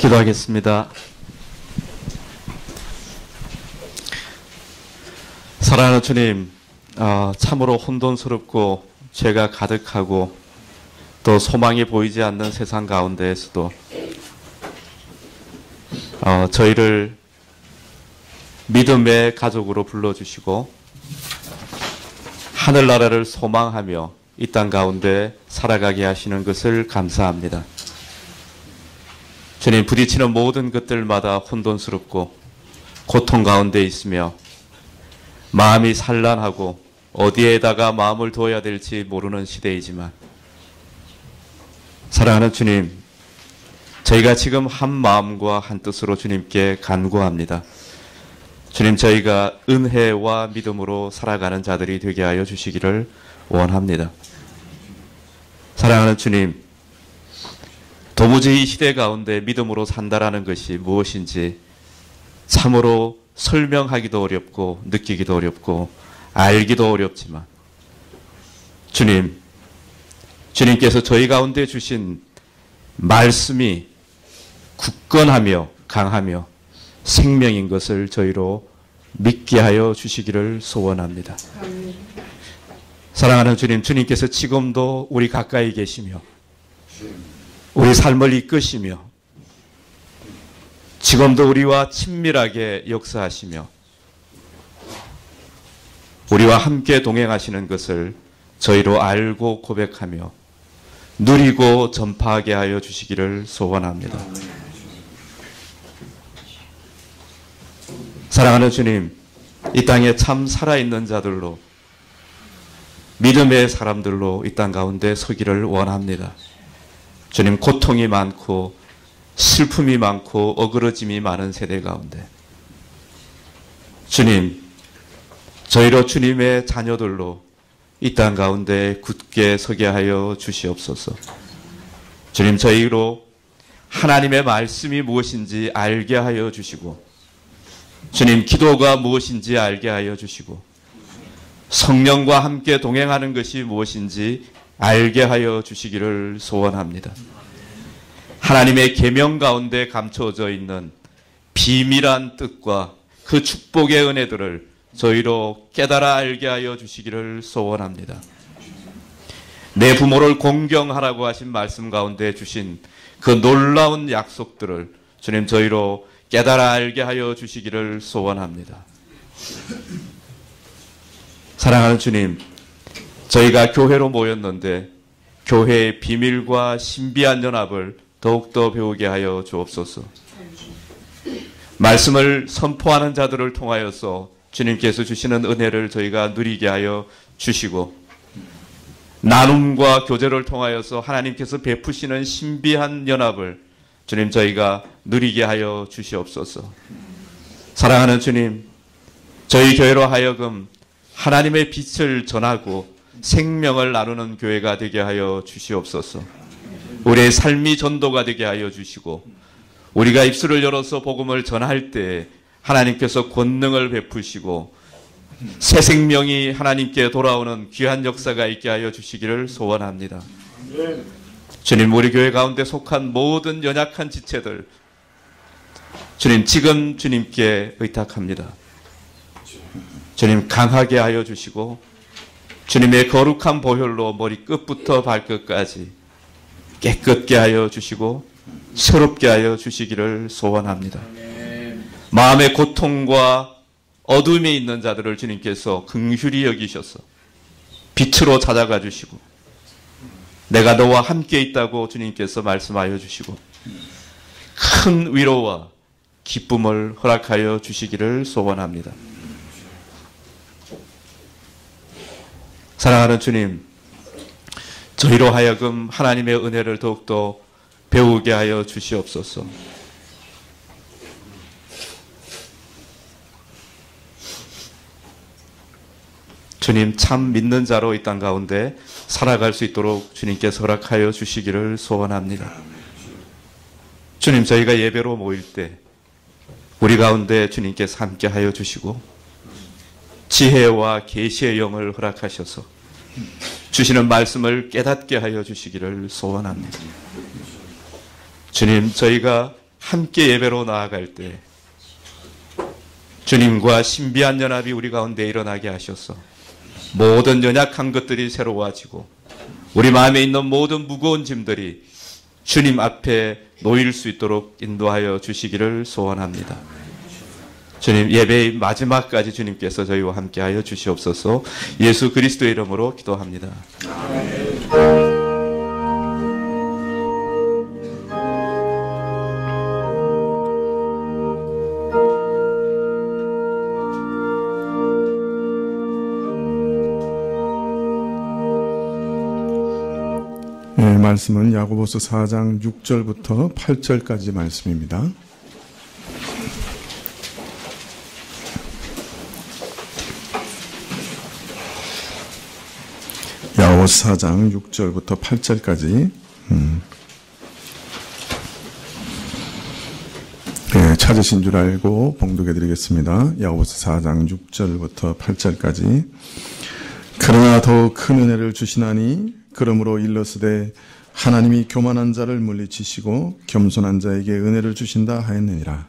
기도하겠습니다. 사랑하는 주님, 참으로 혼돈스럽고 죄가 가득하고 또 소망이 보이지 않는 세상 가운데에서도 저희를 믿음의 가족으로 불러주시고 하늘나라를 소망하며 이 땅 가운데 살아가게 하시는 것을 감사합니다. 주님, 부딪히는 모든 것들마다 혼돈스럽고 고통 가운데 있으며 마음이 산란하고 어디에다가 마음을 두어야 될지 모르는 시대이지만 사랑하는 주님, 저희가 지금 한 마음과 한 뜻으로 주님께 간구합니다. 주님, 저희가 은혜와 믿음으로 살아가는 자들이 되게 하여 주시기를 원합니다. 사랑하는 주님, 도무지 이 시대 가운데 믿음으로 산다라는 것이 무엇인지 참으로 설명하기도 어렵고 느끼기도 어렵고 알기도 어렵지만 주님께서 저희 가운데 주신 말씀이 굳건하며 강하며 생명인 것을 저희로 믿게 하여 주시기를 소원합니다. 사랑하는 주님, 주님께서 지금도 우리 가까이 계시며 우리 삶을 이끄시며 지금도 우리와 친밀하게 역사하시며 우리와 함께 동행하시는 것을 저희로 알고 고백하며 누리고 전파하게 하여 주시기를 소원합니다. 사랑하는 주님, 이 땅에 참 살아있는 자들로 믿음의 사람들로 이 땅 가운데 서기를 원합니다. 주님, 고통이 많고 슬픔이 많고 어그러짐이 많은 세대 가운데 주님, 저희로 주님의 자녀들로 이 땅 가운데 굳게 서게 하여 주시옵소서. 주님, 저희로 하나님의 말씀이 무엇인지 알게 하여 주시고 주님, 기도가 무엇인지 알게 하여 주시고 성령과 함께 동행하는 것이 무엇인지 알게 하여 주시기를 소원합니다. 하나님의 계명 가운데 감춰져 있는 비밀한 뜻과 그 축복의 은혜들을 저희로 깨달아 알게 하여 주시기를 소원합니다. 내 부모를 공경하라고 하신 말씀 가운데 주신 그 놀라운 약속들을 주님, 저희로 깨달아 알게 하여 주시기를 소원합니다. 사랑하는 주님, 저희가 교회로 모였는데 교회의 비밀과 신비한 연합을 더욱더 배우게 하여 주옵소서. 말씀을 선포하는 자들을 통하여서 주님께서 주시는 은혜를 저희가 누리게 하여 주시고 나눔과 교제를 통하여서 하나님께서 베푸시는 신비한 연합을 주님, 저희가 누리게 하여 주시옵소서. 사랑하는 주님, 저희 교회로 하여금 하나님의 빛을 전하고 생명을 나누는 교회가 되게 하여 주시옵소서. 우리의 삶이 전도가 되게 하여 주시고 우리가 입술을 열어서 복음을 전할 때 하나님께서 권능을 베푸시고 새 생명이 하나님께 돌아오는 귀한 역사가 있게 하여 주시기를 소원합니다. 주님, 우리 교회 가운데 속한 모든 연약한 지체들 주님, 지금 주님께 의탁합니다. 주님, 강하게 하여 주시고 주님의 거룩한 보혈로 머리 끝부터 발끝까지 깨끗게 하여 주시고 새롭게 하여 주시기를 소원합니다. 마음의 고통과 어둠이 있는 자들을 주님께서 긍휼히 여기셔서 빛으로 찾아가 주시고 내가 너와 함께 있다고 주님께서 말씀하여 주시고 큰 위로와 기쁨을 허락하여 주시기를 소원합니다. 사랑하는 주님, 저희로 하여금 하나님의 은혜를 더욱더 배우게 하여 주시옵소서. 주님, 참 믿는 자로 이 땅 가운데 살아갈 수 있도록 주님께서 허락하여 주시기를 소원합니다. 주님, 저희가 예배로 모일 때 우리 가운데 주님께서 함께 하여 주시고 지혜와 계시의 영을 허락하셔서 주시는 말씀을 깨닫게 하여 주시기를 소원합니다. 주님, 저희가 함께 예배로 나아갈 때 주님과 신비한 연합이 우리 가운데 일어나게 하셔서 모든 연약한 것들이 새로워지고 우리 마음에 있는 모든 무거운 짐들이 주님 앞에 놓일 수 있도록 인도하여 주시기를 소원합니다. 주님, 예배의 마지막까지 주님께서 저희와 함께하여 주시옵소서. 예수 그리스도의 이름으로 기도합니다. 네, 말씀은 야고보서 4장 6절부터 8절까지 말씀입니다. 야고보서 4장 6절부터 8절까지 네, 찾으신 줄 알고 봉독해 드리겠습니다. 야고보서 4장 6절부터 8절까지. 그러나 더욱 큰 은혜를 주시나니 그러므로 일러스되 하나님이 교만한 자를 물리치시고 겸손한 자에게 은혜를 주신다 하였느니라.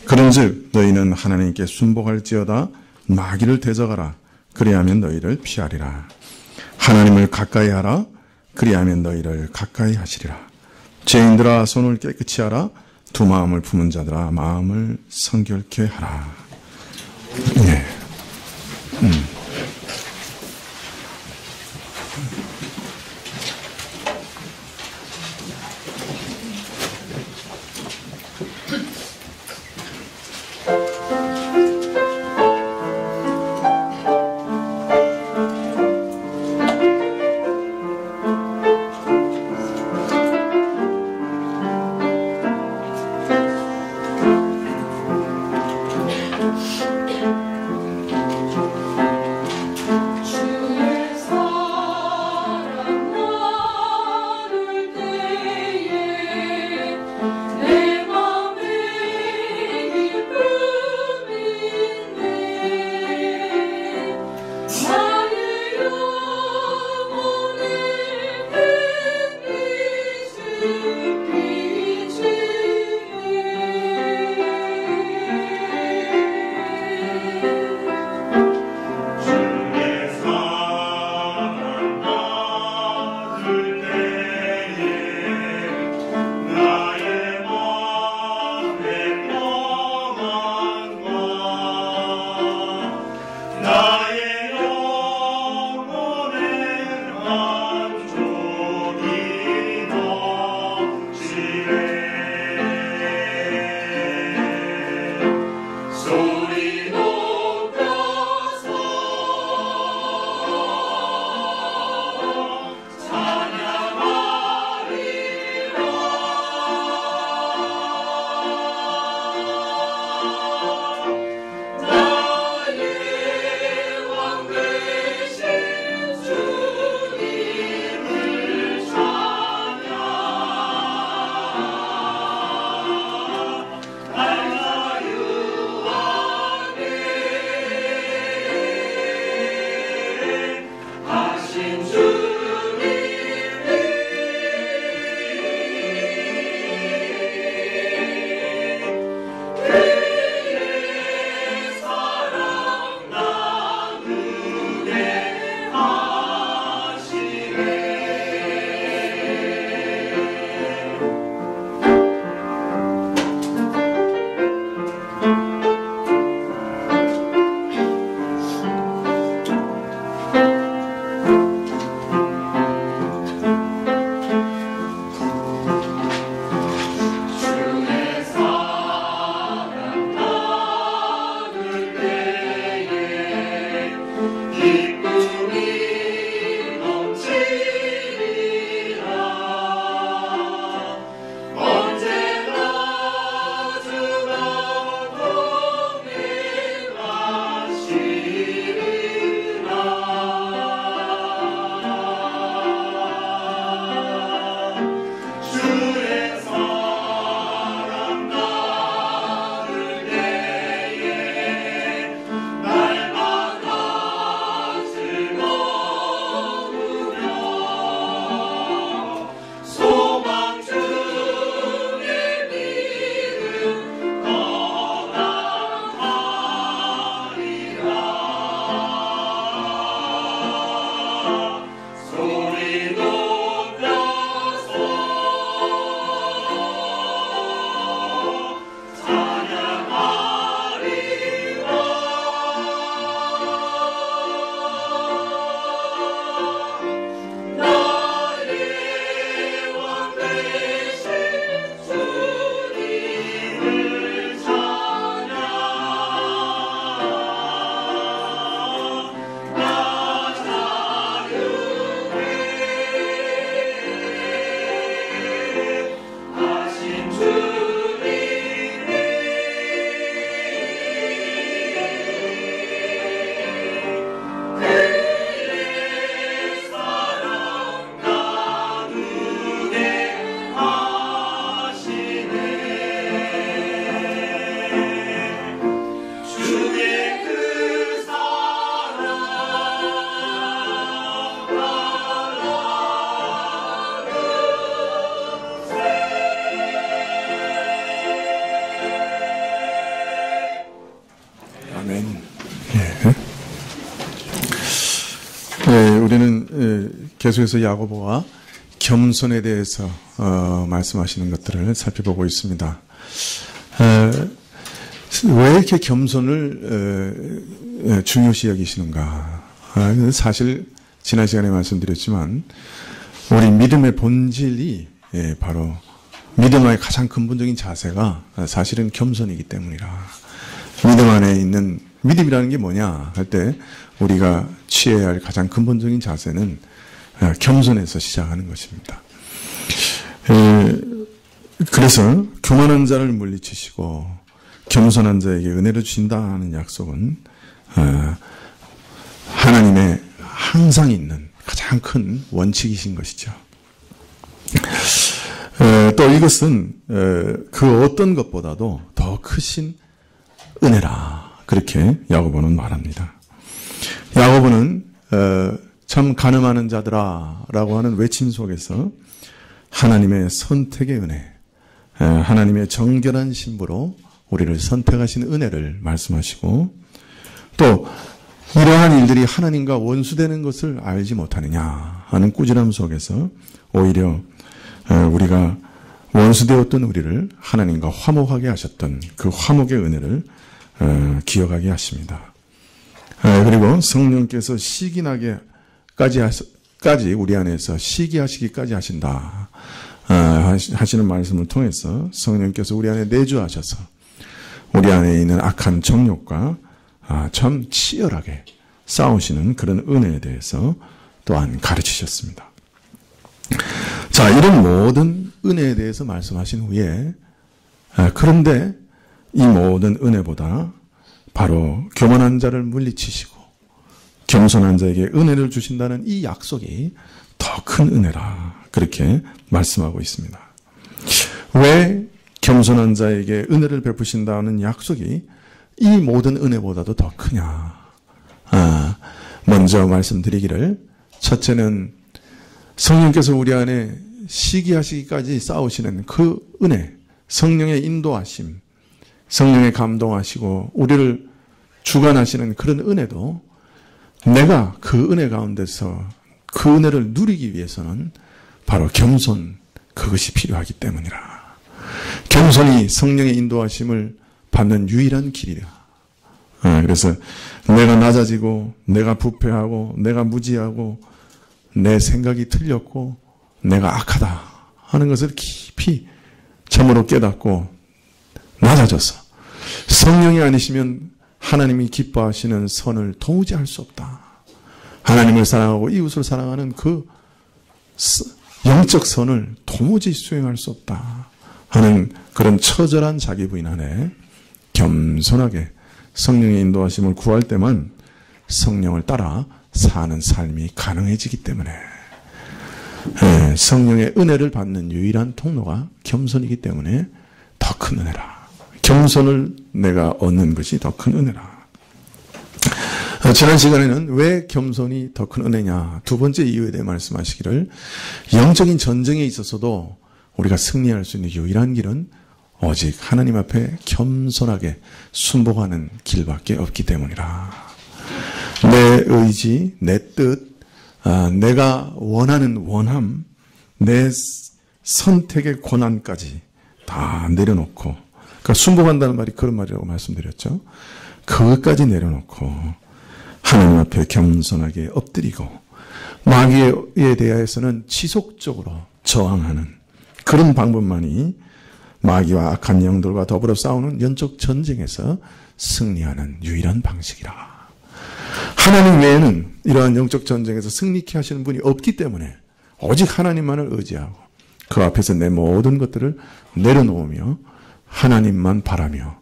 그런즉 너희는 하나님께 순복할지어다 마귀를 대적하라. 그리하면 너희를 피하리라. 하나님을 가까이 하라. 그리하면 너희를 가까이 하시리라. 죄인들아 손을 깨끗이 하라. 두 마음을 품은 자들아 마음을 성결케 하라. 네. 우리는 계속해서 야고보가 겸손에 대해서 말씀하시는 것들을 살펴보고 있습니다. 왜 이렇게 겸손을 중요시 여기시는가? 사실 지난 시간에 말씀드렸지만 우리 믿음의 본질이 바로 믿음의 가장 근본적인 자세가 사실은 겸손이기 때문이라. 믿음 안에 있는 믿음이라는 게 뭐냐 할 때 우리가 취해야 할 가장 근본적인 자세는 겸손에서 시작하는 것입니다. 그래서 교만한 자를 물리치시고 겸손한 자에게 은혜를 주신다는 약속은 하나님의 항상 있는 가장 큰 원칙이신 것이죠. 또 이것은 그 어떤 것보다도 더 크신 은혜라. 그렇게 야고보는 말합니다. 야고보는 참 가늠하는 자들아 라고 하는 외침 속에서 하나님의 선택의 은혜, 하나님의 정결한 신부로 우리를 선택하신 은혜를 말씀하시고 또 이러한 일들이 하나님과 원수되는 것을 알지 못하느냐 하는 꾸지람 속에서 오히려 우리가 원수되었던 우리를 하나님과 화목하게 하셨던 그 화목의 은혜를 기억하게 하십니다. 그리고 성령께서 시기나게까지 우리 안에서 시기하시기까지 하신다 하시는 말씀을 통해서 성령께서 우리 안에 내주하셔서 우리 안에 있는 악한 정욕과 참 치열하게 싸우시는 그런 은혜에 대해서 또한 가르치셨습니다. 자, 이런 모든 은혜에 대해서 말씀하신 후에 그런데 이 모든 은혜보다 바로 교만한 자를 물리치시고 겸손한 자에게 은혜를 주신다는 이 약속이 더 큰 은혜라 그렇게 말씀하고 있습니다. 왜 겸손한 자에게 은혜를 베푸신다는 약속이 이 모든 은혜보다도 더 크냐? 먼저 말씀드리기를 첫째는 성령께서 우리 안에 시기하시기까지 싸우시는 그 은혜, 성령의 인도하심, 성령의 감동하시고 우리를 주관하시는 그런 은혜도 내가 그 은혜 가운데서 그 은혜를 누리기 위해서는 바로 겸손, 그것이 필요하기 때문이라. 겸손이 성령의 인도하심을 받는 유일한 길이라. 그래서 내가 낮아지고 내가 부패하고 내가 무지하고 내 생각이 틀렸고 내가 악하다 하는 것을 깊이 참으로 깨닫고 낮아져서 성령이 아니시면 하나님이 기뻐하시는 선을 도무지 할 수 없다. 하나님을 사랑하고 이웃을 사랑하는 그 영적 선을 도무지 수행할 수 없다 하는 그런 처절한 자기 부인 안에 겸손하게 성령의 인도하심을 구할 때만 성령을 따라 사는 삶이 가능해지기 때문에 성령의 은혜를 받는 유일한 통로가 겸손이기 때문에 더 큰 은혜라. 겸손을 내가 얻는 것이 더 큰 은혜라. 지난 시간에는 왜 겸손이 더 큰 은혜냐 두 번째 이유에 대해 말씀하시기를 영적인 전쟁에 있어서도 우리가 승리할 수 있는 유일한 길은 오직 하나님 앞에 겸손하게 순복하는 길밖에 없기 때문이라. 내 의지, 내 뜻, 내가 원하는 원함, 내 선택의 권한까지 다 내려놓고, 그러니까 순복한다는 말이 그런 말이라고 말씀드렸죠. 그것까지 내려놓고 하나님 앞에 겸손하게 엎드리고 마귀에 대해서는 지속적으로 저항하는 그런 방법만이 마귀와 악한 영들과 더불어 싸우는 영적 전쟁에서 승리하는 유일한 방식이라. 하나님 외에는 이러한 영적 전쟁에서 승리케 하시는 분이 없기 때문에 오직 하나님만을 의지하고 그 앞에서 내 모든 것들을 내려놓으며 하나님만 바라며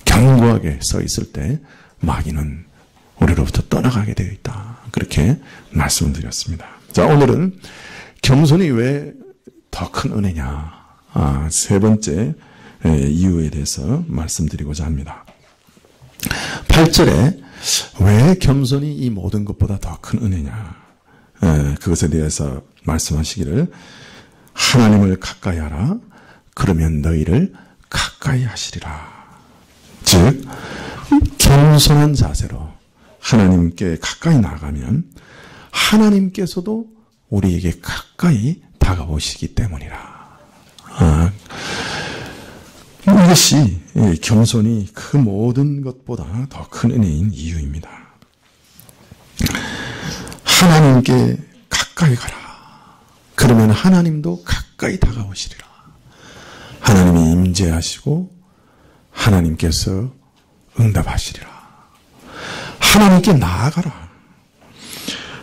견고하게 서 있을 때 마귀는 우리로부터 떠나가게 되어 있다. 그렇게 말씀을 드렸습니다. 자, 오늘은 겸손이 왜 더 큰 은혜냐 세 번째 이유에 대해서 말씀드리고자 합니다. 8절에 왜 겸손이 이 모든 것보다 더 큰 은혜냐 그것에 대해서 말씀하시기를 하나님을 가까이 하라 그러면 너희를 가까이 하시리라. 즉 겸손한 자세로 하나님께 가까이 나가면 하나님께서도 우리에게 가까이 다가오시기 때문이라. 이것이 겸손이 그 모든 것보다 더 큰 은혜인 이유입니다. 하나님께 가까이 가라. 그러면 하나님도 가까이 다가오시리라. 하나님이 임재하시고 하나님께서 응답하시리라. 하나님께 나아가라.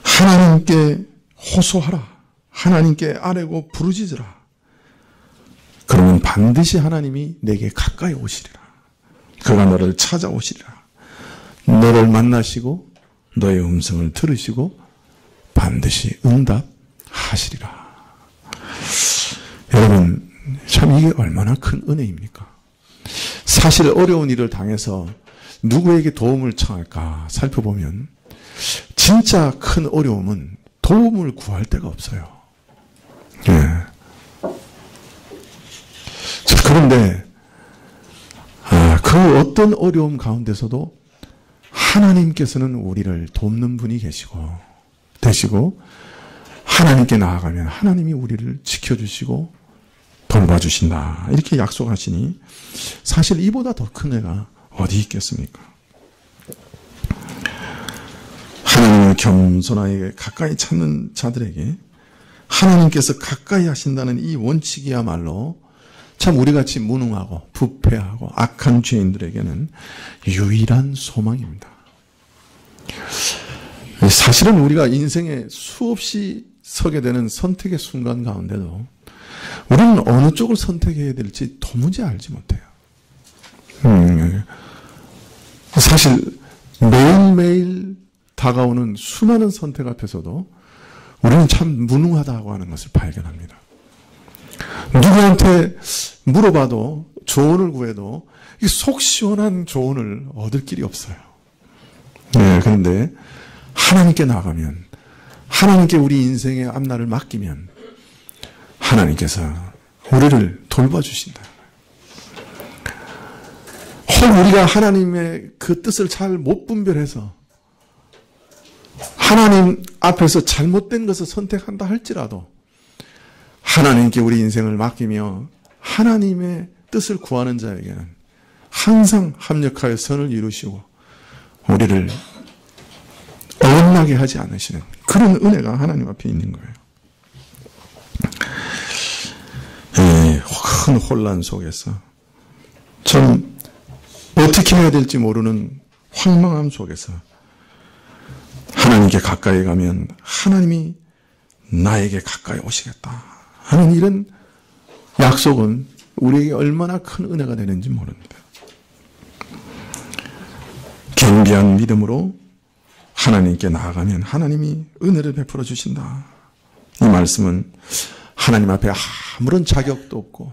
하나님께 호소하라. 하나님께 아뢰고 부르짖으라. 그러면 반드시 하나님이 내게 가까이 오시리라. 그가 너를 찾아오시리라. 너를 만나시고 너의 음성을 들으시고 반드시 응답하시리라. 여러분, 참 이게 얼마나 큰 은혜입니까? 사실 어려운 일을 당해서 누구에게 도움을 청할까 살펴보면 진짜 큰 어려움은 도움을 구할 데가 없어요. 그런데 그 어떤 어려움 가운데서도 하나님께서는 우리를 돕는 분이 되시고 하나님께 나아가면 하나님이 우리를 지켜주시고 돌봐주신다. 이렇게 약속하시니 사실 이보다 더 큰 애가 어디 있겠습니까? 하나님을 겸손하게 가까이 찾는 자들에게 하나님께서 가까이 하신다는 이 원칙이야말로 참 우리같이 무능하고 부패하고 악한 죄인들에게는 유일한 소망입니다. 사실은 우리가 인생에 수없이 서게 되는 선택의 순간 가운데도 우리는 어느 쪽을 선택해야 될지 도무지 알지 못해요. 사실 매일매일 다가오는 수많은 선택 앞에서도 우리는 참 무능하다고 하는 것을 발견합니다. 누구한테 물어봐도 조언을 구해도 속 시원한 조언을 얻을 길이 없어요. 그런데 하나님께 나가면 하나님께 우리 인생의 앞날을 맡기면 하나님께서 우리를 돌봐주신다. 혹 우리가 하나님의 그 뜻을 잘 못 분별해서 하나님 앞에서 잘못된 것을 선택한다 할지라도 하나님께 우리 인생을 맡기며 하나님의 뜻을 구하는 자에게는 항상 합력하여 선을 이루시고 우리를 어긋나게 하지 않으시는 그런 은혜가 하나님 앞에 있는 거예요. 큰 혼란 속에서 좀 어떻게 해야 될지 모르는 황망함 속에서 하나님께 가까이 가면 하나님이 나에게 가까이 오시겠다 하는 이런 약속은 우리에게 얼마나 큰 은혜가 되는지 모릅니다. 겸비한 믿음으로 하나님께 나아가면 하나님이 은혜를 베풀어 주신다. 이 말씀은 하나님 앞에 아무런 자격도 없고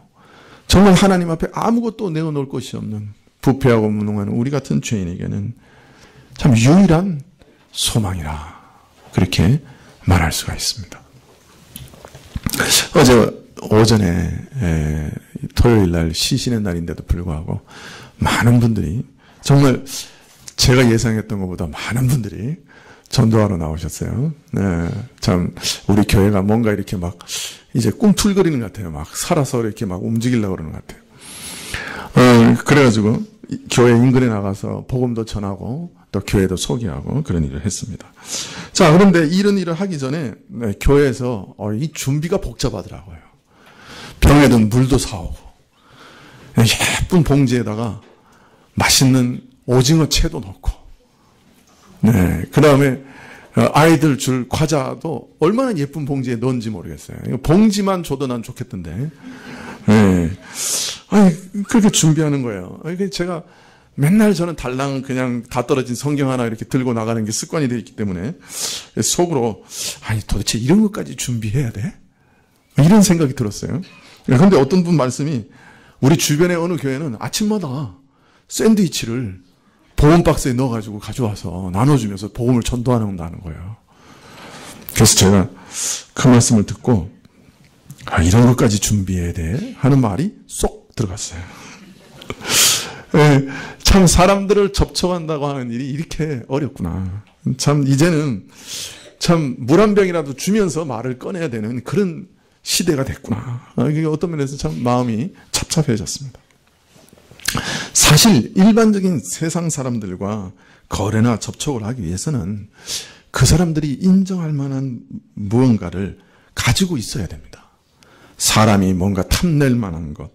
정말 하나님 앞에 아무것도 내어놓을 것이 없는 부패하고 무능한 우리 같은 죄인에게는 참 유일한 소망이라 그렇게 말할 수가 있습니다. 어제 오전에 토요일 날 쉬시는 날인데도 불구하고 많은 분들이 정말 제가 예상했던 것보다 많은 분들이 전도하러 나오셨어요. 참 우리 교회가 뭔가 이렇게 막 이제 꿈틀거리는 것 같아요. 막 살아서 이렇게 막 움직이려고 그러는 것 같아요. 그래가지고 교회 인근에 나가서 복음도 전하고 또 교회도 소개하고 그런 일을 했습니다. 자, 그런데 이런 일을 하기 전에 교회에서 이 준비가 복잡하더라고요. 병에든 물도 사오고 예쁜 봉지에다가 맛있는 오징어 채도 넣고 그 다음에 아이들 줄 과자도 얼마나 예쁜 봉지에 넣은지 모르겠어요. 봉지만 줘도 난 좋겠던데. 아니, 그렇게 준비하는 거예요. 제가 맨날 저는 달랑 그냥 다 떨어진 성경 하나 이렇게 들고 나가는 게 습관이 되어 있기 때문에 속으로 아니 도대체 이런 것까지 준비해야 돼? 이런 생각이 들었어요. 그런데 어떤 분 말씀이 우리 주변의 어느 교회는 아침마다 샌드위치를 보험 박스에 넣어가지고 가져와서 나눠주면서 복음을 전도한다는 거예요. 그래서 제가 그 말씀을 듣고 이런 것까지 준비해야 돼 하는 말이 쏙 들어갔어요. 예, 참 사람들을 접촉한다고 하는 일이 이렇게 어렵구나. 참 이제는 참 물 한 병이라도 주면서 말을 꺼내야 되는 그런 시대가 됐구나. 이게 어떤 면에서 참 마음이 찹찹해졌습니다. 사실 일반적인 세상 사람들과 거래나 접촉을 하기 위해서는 그 사람들이 인정할 만한 무언가를 가지고 있어야 됩니다. 사람이 뭔가 탐낼 만한 것,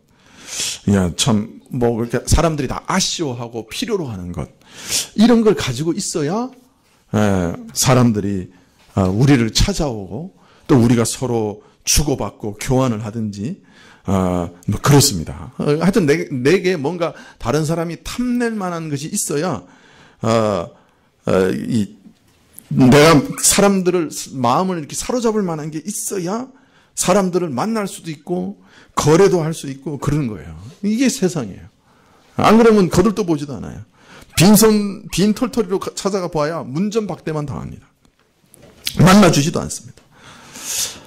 야, 참, 그렇게 사람들이 다 아쉬워하고 필요로 하는 것, 이런 걸 가지고 있어야 사람들이 우리를 찾아오고 또 우리가 서로 주고받고 교환을 하든지 그렇습니다. 하여튼 내게 뭔가 다른 사람이 탐낼 만한 것이 있어야 내가 사람들을 마음을 이렇게 사로잡을 만한 게 있어야 사람들을 만날 수도 있고 거래도 할 수 있고 그러는 거예요. 이게 세상이에요. 안 그러면 거들떠 보지도 않아요. 빈 털터리로 찾아가 봐야 문전박대만 당합니다. 만나주지도 않습니다.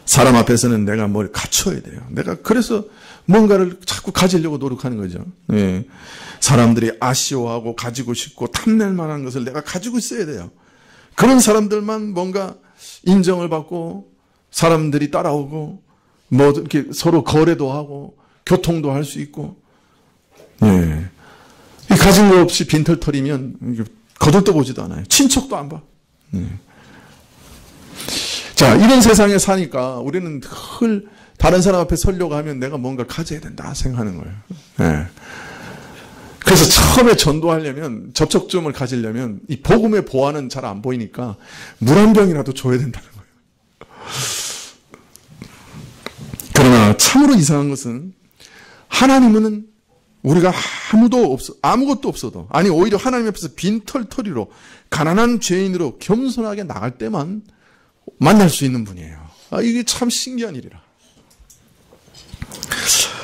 사람 앞에서는 내가 뭘 갖춰야 돼요. 내가 그래서 뭔가를 자꾸 가지려고 노력하는 거죠. 예. 사람들이 아쉬워하고 가지고 싶고 탐낼 만한 것을 내가 가지고 있어야 돼요. 그런 사람들만 뭔가 인정을 받고 사람들이 따라오고 이렇게 서로 거래도 하고 교통도 할 수 있고. 예. 가진 거 없이 빈털터리면 거들떠 보지도 않아요. 친척도 안 봐. 예. 자, 이런 세상에 사니까 우리는 늘 다른 사람 앞에 서려고 하면 내가 뭔가 가져야 된다 생각하는 거예요. 예. 그래서 처음에 전도하려면, 접촉점을 가지려면 이 복음의 보안은 잘 안 보이니까 물 한 병이라도 줘야 된다는 거예요. 그러나 참으로 이상한 것은 하나님은 우리가 아무것도 없어도, 아니 오히려 하나님 앞에서 빈털터리로 가난한 죄인으로 겸손하게 나갈 때만 만날 수 있는 분이에요. 이게 참 신기한 일이라.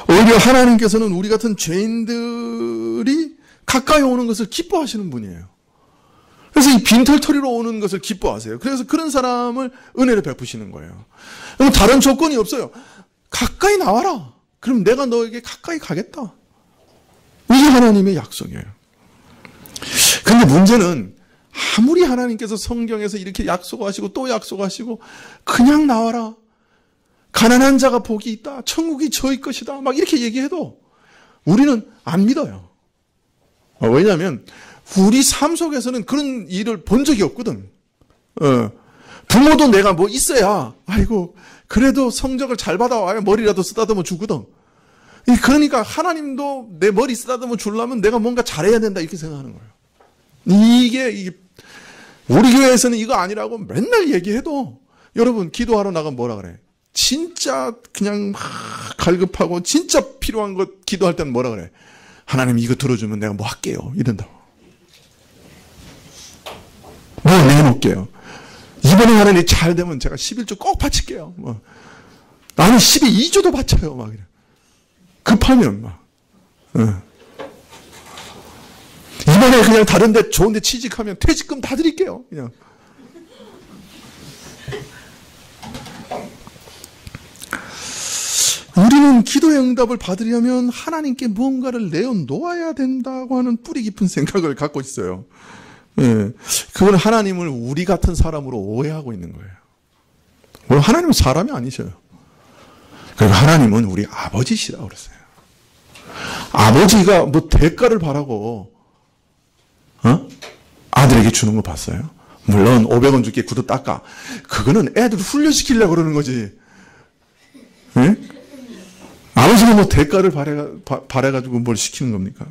오히려 하나님께서는 우리 같은 죄인들이 가까이 오는 것을 기뻐하시는 분이에요. 그래서 이 빈털터리로 오는 것을 기뻐하세요. 그래서 그런 사람을 은혜를 베푸시는 거예요. 그럼 다른 조건이 없어요. 가까이 나와라. 그럼 내가 너에게 가까이 가겠다. 이게 하나님의 약속이에요. 근데 문제는 아무리 하나님께서 성경에서 이렇게 약속하시고 또 약속하시고 그냥 나와라. 가난한 자가 복이 있다. 천국이 저희 것이다. 막 이렇게 얘기해도 우리는 안 믿어요. 왜냐하면 우리 삶 속에서는 그런 일을 본 적이 없거든. 부모도 내가 뭐 있어야 아이고 그래도 성적을 잘 받아와야 머리라도 쓰다듬어 주거든. 그러니까 하나님도 내 머리 쓰다듬어 주려면 내가 뭔가 잘해야 된다 이렇게 생각하는 거예요. 이게 우리 교회에서는 이거 아니라고 맨날 얘기해도 여러분 기도하러 나가면 뭐라 그래? 진짜 그냥 막 갈급하고 진짜 필요한 것 기도할 때는 뭐라 그래? 하나님 이거 들어주면 내가 뭐 할게요. 이런다고. 뭐 내놓을게요. 이번에 하나님 잘 되면 제가 11조 꼭 바칠게요. 나는 12조도 바쳐요. 막 이래. 급하면 막. 이번에 그냥 다른 데 좋은 데 취직하면 퇴직금 다 드릴게요. 그냥. 우리는 기도의 응답을 받으려면 하나님께 무언가를 내어놓아야 된다고 하는 뿌리 깊은 생각을 갖고 있어요. 예, 그건 하나님을 우리 같은 사람으로 오해하고 있는 거예요. 물론 하나님은 사람이 아니셔요. 그리고 하나님은 우리 아버지시라고 그랬어요. 아버지가 뭐 대가를 바라고 아들에게 주는 거 봤어요? 물론 500원 줄게 구두 닦아. 그거는 애들 훈련시키려고 그러는 거지. 예? 아버지는 뭐 대가를 바래가지고 뭘 시키는 겁니까?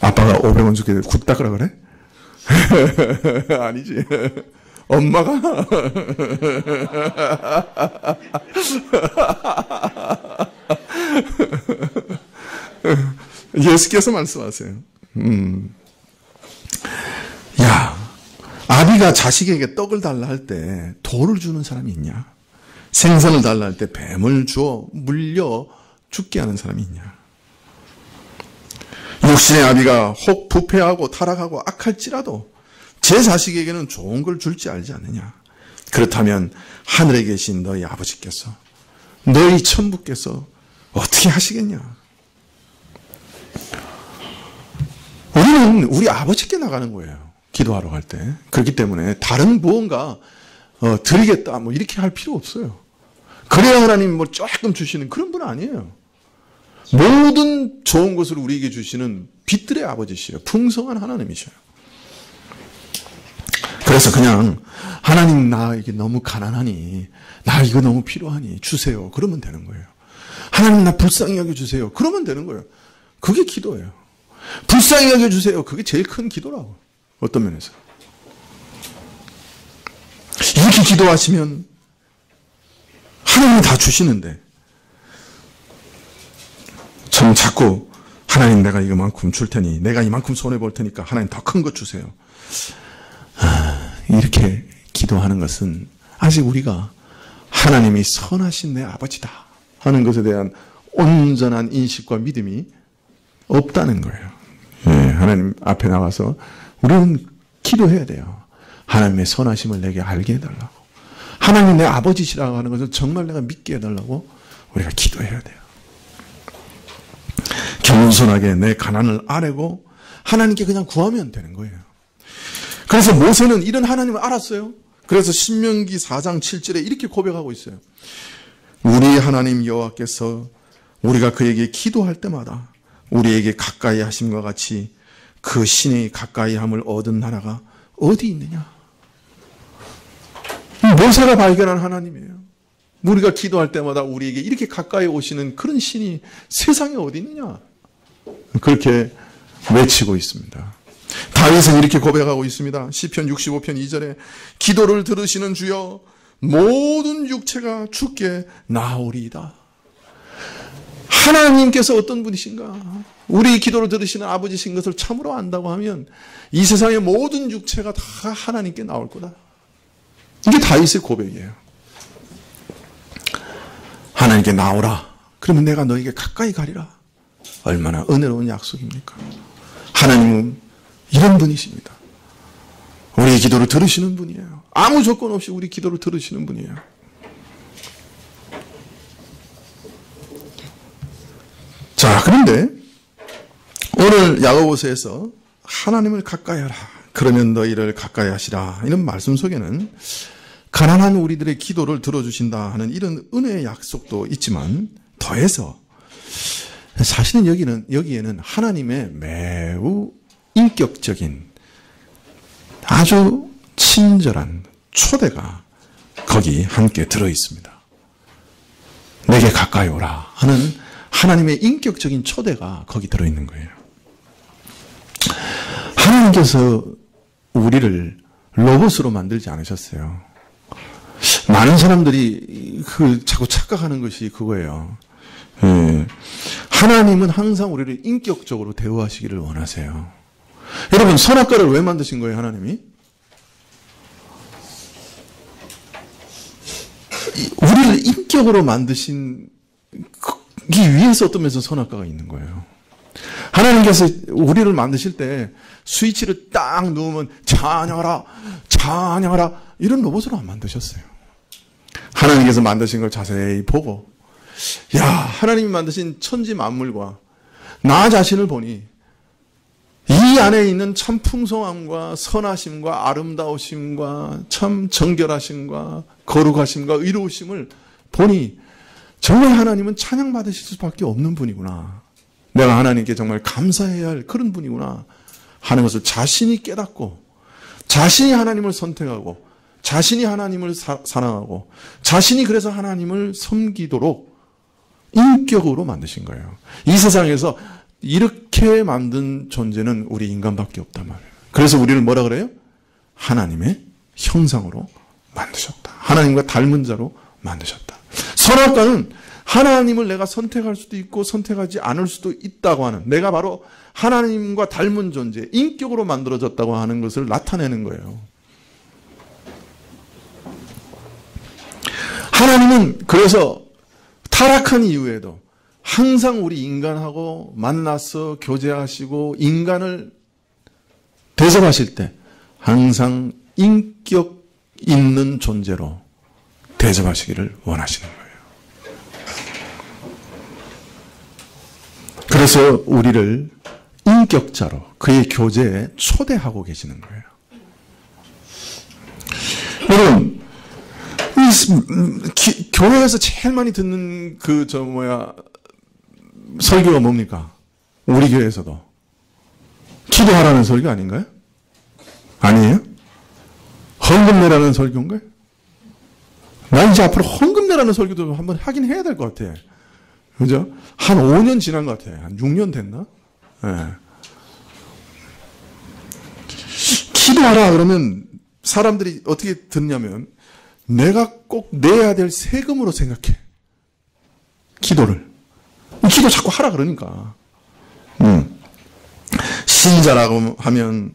아빠가 500원 줄게 구두 닦으라 그래? 아니지. 엄마가 예수께서 말씀하세요. 야, 아비가 자식에게 떡을 달라 할 때 돌을 주는 사람이 있냐? 생선을 달라 할 때 뱀을 주어 물려 죽게 하는 사람이 있냐? 육신의 아비가 혹 부패하고 타락하고 악할지라도 제 자식에게는 좋은 걸 줄지 알지 않느냐? 그렇다면 하늘에 계신 너희 아버지께서 너희 천부께서 어떻게 하시겠냐? 우리는 우리 아버지께 나가는 거예요. 기도하러 갈 때. 그렇기 때문에 다른 무언가 드리겠다 뭐 이렇게 할 필요 없어요. 그래야 하나님 뭐 조금 주시는 그런 분 아니에요. 모든 좋은 것을 우리에게 주시는 빛들의 아버지시요. 풍성한 하나님이셔요. 그래서 그냥 하나님 나 이게 너무 가난하니 나 이거 너무 필요하니 주세요. 그러면 되는 거예요. 하나님 나 불쌍히 여겨주세요. 그러면 되는 거예요. 그게 기도예요. 불쌍히 여겨주세요. 그게 제일 큰 기도라고. 어떤 면에서. 이렇게 기도하시면 하나님이 다 주시는데 참 자꾸 하나님 내가 이만큼 줄 테니 내가 이만큼 손해볼 테니까 하나님 더 큰 것 주세요. 이렇게 기도하는 것은 아직 우리가 하나님이 선하신 내 아버지다 하는 것에 대한 온전한 인식과 믿음이 없다는 거예요. 하나님 앞에 나가서 우리는 기도해야 돼요. 하나님의 선하심을 내게 알게 해달라고. 하나님 내 아버지시라고 하는 것을 정말 내가 믿게 해달라고 우리가 기도해야 돼요. 겸손하게 내 가난을 아뢰고 하나님께 그냥 구하면 되는 거예요. 그래서 모세는 이런 하나님을 알았어요. 그래서 신명기 4장 7절에 이렇게 고백하고 있어요. 우리 하나님 여호와께서 우리가 그에게 기도할 때마다 우리에게 가까이 하심과 같이 그 신이 가까이 함을 얻은 나라가 어디 있느냐. 모세가 발견한 하나님이에요. 우리가 기도할 때마다 우리에게 이렇게 가까이 오시는 그런 신이 세상에 어디 있느냐. 그렇게 외치고 있습니다. 다윗은 이렇게 고백하고 있습니다. 시편 65편 2절에 기도를 들으시는 주여 모든 육체가 주께 나오리이다. 하나님께서 어떤 분이신가? 우리 기도를 들으시는 아버지신 것을 참으로 안다고 하면 이 세상의 모든 육체가 다 하나님께 나올 거다. 이게 다윗의 고백이에요. 하나님께 나오라. 그러면 내가 너에게 가까이 가리라. 얼마나 은혜로운 약속입니까? 하나님은 이런 분이십니다. 우리 기도를 들으시는 분이에요. 아무 조건 없이 우리 기도를 들으시는 분이에요. 자, 그런데 오늘 야고보서에서 하나님을 가까이 하라. 그러면 너희를 가까이 하시라. 이런 말씀 속에는 가난한 우리들의 기도를 들어주신다 하는 이런 은혜의 약속도 있지만 더해서 사실은 여기에는 하나님의 매우 인격적인 아주 친절한 초대가 거기 함께 들어 있습니다. 내게 가까이 오라 하는 하나님의 인격적인 초대가 거기 들어 있는 거예요. 하나님께서 우리를 로봇으로 만들지 않으셨어요. 많은 사람들이 자꾸 착각하는 것이 그거예요. 하나님은 항상 우리를 인격적으로 대우하시기를 원하세요. 여러분, 선악과를 왜 만드신 거예요, 하나님이? 우리를 인격으로 만드신 이 위에서 어떤 면에서 선악과가 있는 거예요. 하나님께서 우리를 만드실 때 스위치를 딱 누우면 찬양하라, 찬양하라 이런 로봇으로 안 만드셨어요. 하나님께서 만드신 걸 자세히 보고 야, 하나님이 만드신 천지 만물과 나 자신을 보니 이 안에 있는 참 풍성함과 선하심과 아름다우심과 참 정결하심과 거룩하심과 의로우심을 보니 정말 하나님은 찬양받으실 수밖에 없는 분이구나. 내가 하나님께 정말 감사해야 할 그런 분이구나 하는 것을 자신이 깨닫고 자신이 하나님을 선택하고 자신이 하나님을 사랑하고 자신이 그래서 하나님을 섬기도록 인격으로 만드신 거예요. 이 세상에서 이렇게 만든 존재는 우리 인간밖에 없단 말이에요. 그래서 우리를 뭐라 그래요? 하나님의 형상으로 만드셨다. 하나님과 닮은 자로 만드셨다. 선악과는 하나님을 내가 선택할 수도 있고 선택하지 않을 수도 있다고 하는, 내가 바로 하나님과 닮은 존재, 인격으로 만들어졌다고 하는 것을 나타내는 거예요. 하나님은 그래서 타락한 이후에도 항상 우리 인간하고 만나서 교제하시고 인간을 대접하실 때 항상 인격 있는 존재로 대접하시기를 원하시는 거예요. 그래서 우리를 인격자로 그의 교제에 초대하고 계시는 거예요. 여러분, 교회에서 제일 많이 듣는 설교가 뭡니까? 우리 교회에서도. 기도하라는 설교 아닌가요? 아니에요? 헌금 내라는 설교인가요? 나 이제 앞으로 헌금 내라는 설교도 한번 하긴 해야 될 것 같아. 그죠? 한 5년 지난 것 같아. 한 6년 됐나? 네. 기도하라 그러면 사람들이 어떻게 듣냐면 내가 꼭 내야 될 세금으로 생각해. 기도를. 기도 자꾸 하라 그러니까. 신자라고 하면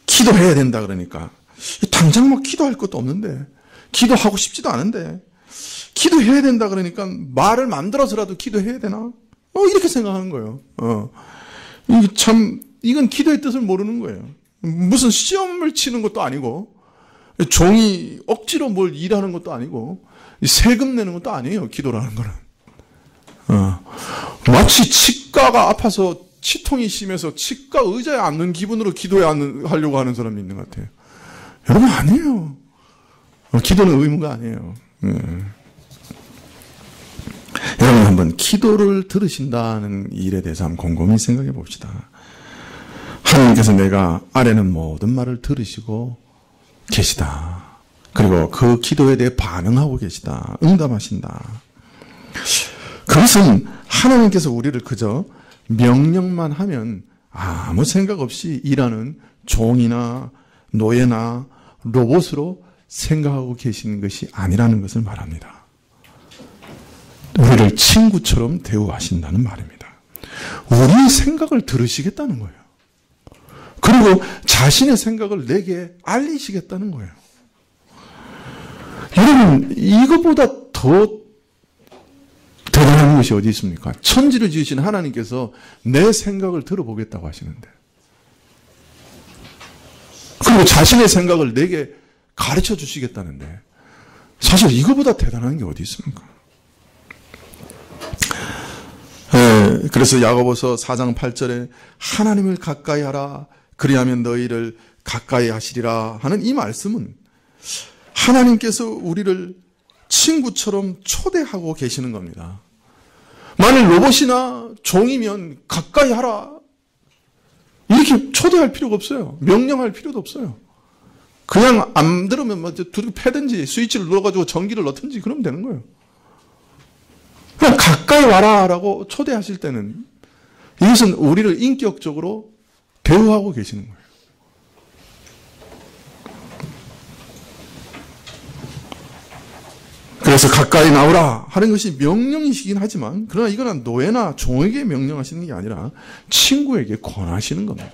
기도해야 된다 그러니까 당장 막 기도할 것도 없는데 기도하고 싶지도 않은데 기도해야 된다 그러니까 말을 만들어서라도 기도해야 되나? 이렇게 생각하는 거예요. 이건 기도의 뜻을 모르는 거예요. 무슨 시험을 치는 것도 아니고 종이 억지로 뭘 일하는 것도 아니고 세금 내는 것도 아니에요. 기도라는 거는. 마치 치과가 아파서 치통이 심해서 치과 의자에 앉는 기분으로 기도하려고 하는 사람이 있는 것 같아요. 여러분 아니에요. 기도는 의무가 아니에요. 여러분 한번 기도를 들으신다는 일에 대해서 한번 곰곰이 생각해 봅시다. 하나님께서 내가 아뢰는 모든 말을 들으시고 계시다. 그리고 그 기도에 대해 반응하고 계시다. 응답하신다. 그것은 하나님께서 우리를 그저 명령만 하면 아무 생각 없이 일하는 종이나 노예나 로봇으로 생각하고 계시는 것이 아니라는 것을 말합니다. 우리를 친구처럼 대우하신다는 말입니다. 우리의 생각을 들으시겠다는 거예요. 그리고 자신의 생각을 내게 알리시겠다는 거예요. 여러분, 이것보다 더 대단한 것이 어디 있습니까? 천지를 지으신 하나님께서 내 생각을 들어보겠다고 하시는데, 그리고 자신의 생각을 내게 가르쳐 주시겠다는데, 사실 이거보다 대단한 게 어디 있습니까? 그래서 야고보서 4장 8절에 하나님을 가까이 하라 그리하면 너희를 가까이 하시리라 하는 이 말씀은 하나님께서 우리를 친구처럼 초대하고 계시는 겁니다. 만일 로봇이나 종이면 가까이 하라 이렇게 초대할 필요가 없어요. 명령할 필요도 없어요. 그냥 안 들으면 막 패든지 스위치를 눌러가지고 전기를 넣든지 그러면 되는 거예요. 그냥 가까이 와라라고 초대하실 때는 이것은 우리를 인격적으로 대우하고 계시는 거예요. 그래서 가까이 나오라 하는 것이 명령이시긴 하지만 그러나 이거는 노예나 종에게 명령하시는 게 아니라 친구에게 권하시는 겁니다.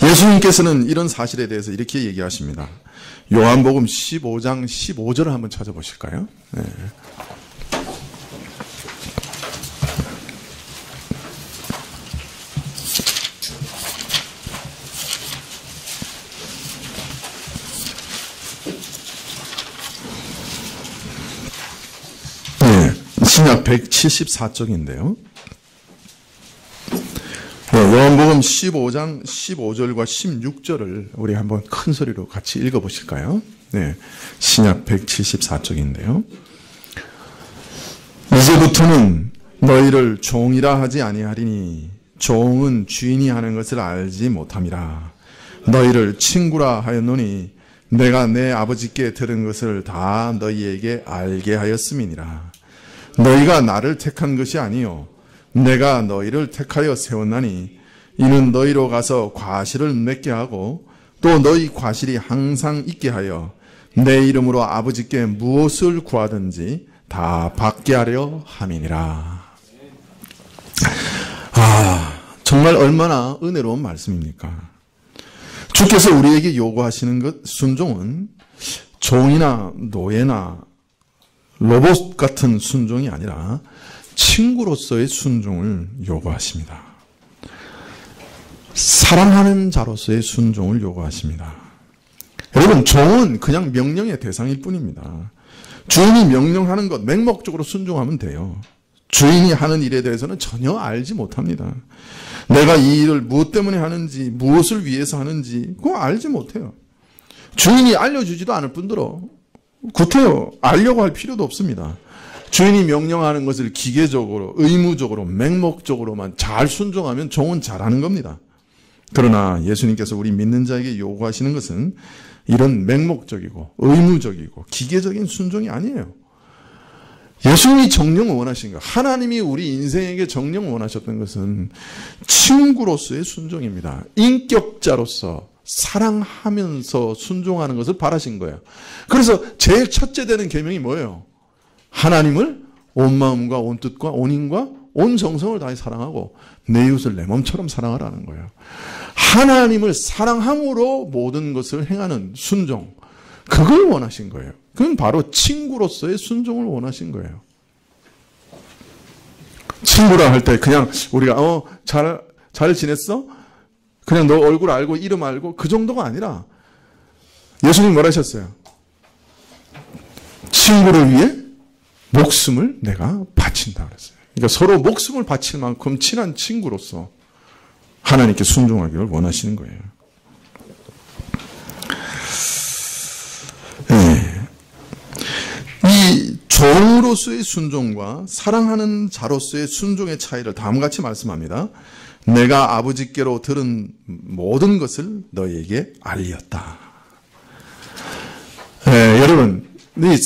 예수님께서는 이런 사실에 대해서 이렇게 얘기하십니다. 요한복음 15장 15절을 한번 찾아보실까요? 네. 신약 174쪽인데요. 요한복음 15장 15절과 16절을 우리 한번 큰 소리로 같이 읽어보실까요? 네, 신약 174쪽인데요. 이제부터는 너희를 종이라 하지 아니하리니 종은 주인이 하는 것을 알지 못함이라. 너희를 친구라 하였노니 내가 내 아버지께 들은 것을 다 너희에게 알게 하였음이니라. 너희가 나를 택한 것이 아니요 내가 너희를 택하여 세웠나니 이는 너희로 가서 과실을 맺게 하고 또 너희 과실이 항상 있게 하여 내 이름으로 아버지께 무엇을 구하든지 다 받게 하려 함이니라. 정말 얼마나 은혜로운 말씀입니까? 주께서 우리에게 요구하시는 것 순종은 종이나 노예나 로봇 같은 순종이 아니라 친구로서의 순종을 요구하십니다. 사랑하는 자로서의 순종을 요구하십니다. 여러분, 종은 그냥 명령의 대상일 뿐입니다. 주인이 명령하는 것 맹목적으로 순종하면 돼요. 주인이 하는 일에 대해서는 전혀 알지 못합니다. 내가 이 일을 무엇 때문에 하는지, 무엇을 위해서 하는지 그거 알지 못해요. 주인이 알려주지도 않을 뿐더러 구태여 알려고 할 필요도 없습니다. 주인이 명령하는 것을 기계적으로, 의무적으로, 맹목적으로만 잘 순종하면 종은 잘하는 겁니다. 그러나 예수님께서 우리 믿는 자에게 요구하시는 것은 이런 맹목적이고 의무적이고 기계적인 순종이 아니에요. 예수님이 정령을 원하신 것, 하나님이 우리 인생에게 정령을 원하셨던 것은 친구로서의 순종입니다. 인격자로서 사랑하면서 순종하는 것을 바라신 거예요. 그래서 제일 첫째 되는 계명이 뭐예요? 하나님을 온 마음과 온 뜻과 온 힘과 온 정성을 다해 사랑하고 내 이웃을 내 몸처럼 사랑하라는 거예요. 하나님을 사랑함으로 모든 것을 행하는 순종, 그걸 원하신 거예요. 그건 바로 친구로서의 순종을 원하신 거예요. 친구라 할 때 그냥 우리가 잘 지냈어? 그냥 너 얼굴 알고 이름 알고 그 정도가 아니라 예수님 뭐라 하셨어요? 친구를 위해 목숨을 내가 바친다 그랬어요. 그러니까 서로 목숨을 바칠 만큼 친한 친구로서 하나님께 순종하기를 원하시는 거예요. 네. 이 종으로서의 순종과 사랑하는 자로서의 순종의 차이를 다음과 같이 말씀합니다. 내가 아버지께로 들은 모든 것을 너희에게 알렸다. 네, 여러분, 이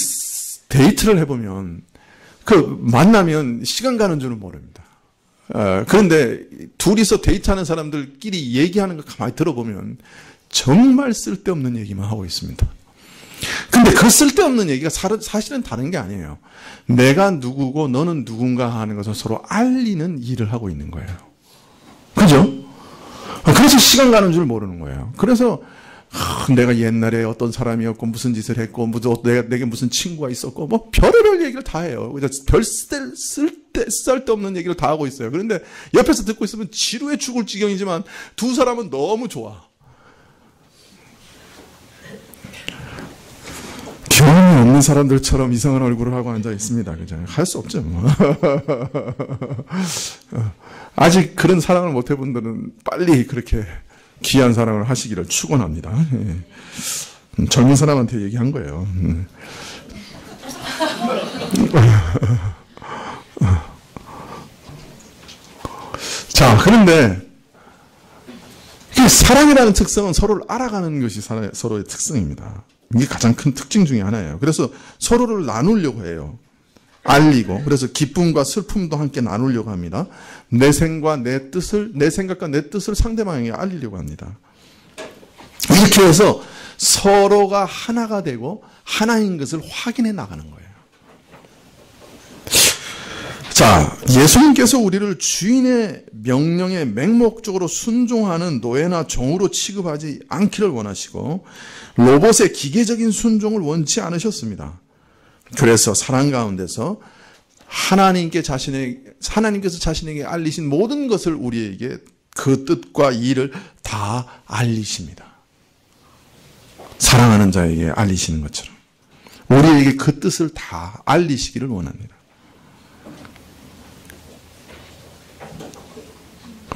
데이트를 해보면 만나면 시간 가는 줄은 모릅니다. 그런데 둘이서 데이트하는 사람들끼리 얘기하는 거 가만히 들어보면 정말 쓸데없는 얘기만 하고 있습니다. 근데 그 쓸데없는 얘기가 사실은 다른 게 아니에요. 내가 누구고 너는 누군가 하는 것을 서로 알리는 일을 하고 있는 거예요. 그죠? 그래서 시간 가는 줄 모르는 거예요. 그래서 내가 옛날에 어떤 사람이었고 무슨 짓을 했고 내게 무슨 친구가 있었고 뭐 별의별 얘기를 다 해요. 별 쓸데없는 얘기를 다 하고 있어요. 그런데 옆에서 듣고 있으면 지루해 죽을 지경이지만 두 사람은 너무 좋아. 경험이 없는 사람들처럼 이상한 얼굴을 하고 앉아 있습니다. 그죠? 할 수 없죠. 뭐. 아직 그런 사랑을 못 해본 분들은 빨리 그렇게 귀한 사랑을 하시기를 축원합니다. 젊은 사람한테 얘기한 거예요. 자, 그런데 사랑이라는 특성은 서로를 알아가는 것이 서로의 특성입니다. 이게 가장 큰 특징 중에 하나예요. 그래서 서로를 나누려고 해요. 알리고, 그래서 기쁨과 슬픔도 함께 나누려고 합니다. 내 생각과 내 뜻을 상대방에게 알리려고 합니다. 이렇게 해서 서로가 하나가 되고 하나인 것을 확인해 나가는 거예요. 자, 예수님께서 우리를 주인의 명령에 맹목적으로 순종하는 노예나 종으로 취급하지 않기를 원하시고 로봇의 기계적인 순종을 원치 않으셨습니다. 그래서 사랑 가운데서 하나님께서 자신에게 알리신 모든 것을 우리에게 그 뜻과 일을 다 알리십니다. 사랑하는 자에게 알리시는 것처럼 우리에게 그 뜻을 다 알리시기를 원합니다.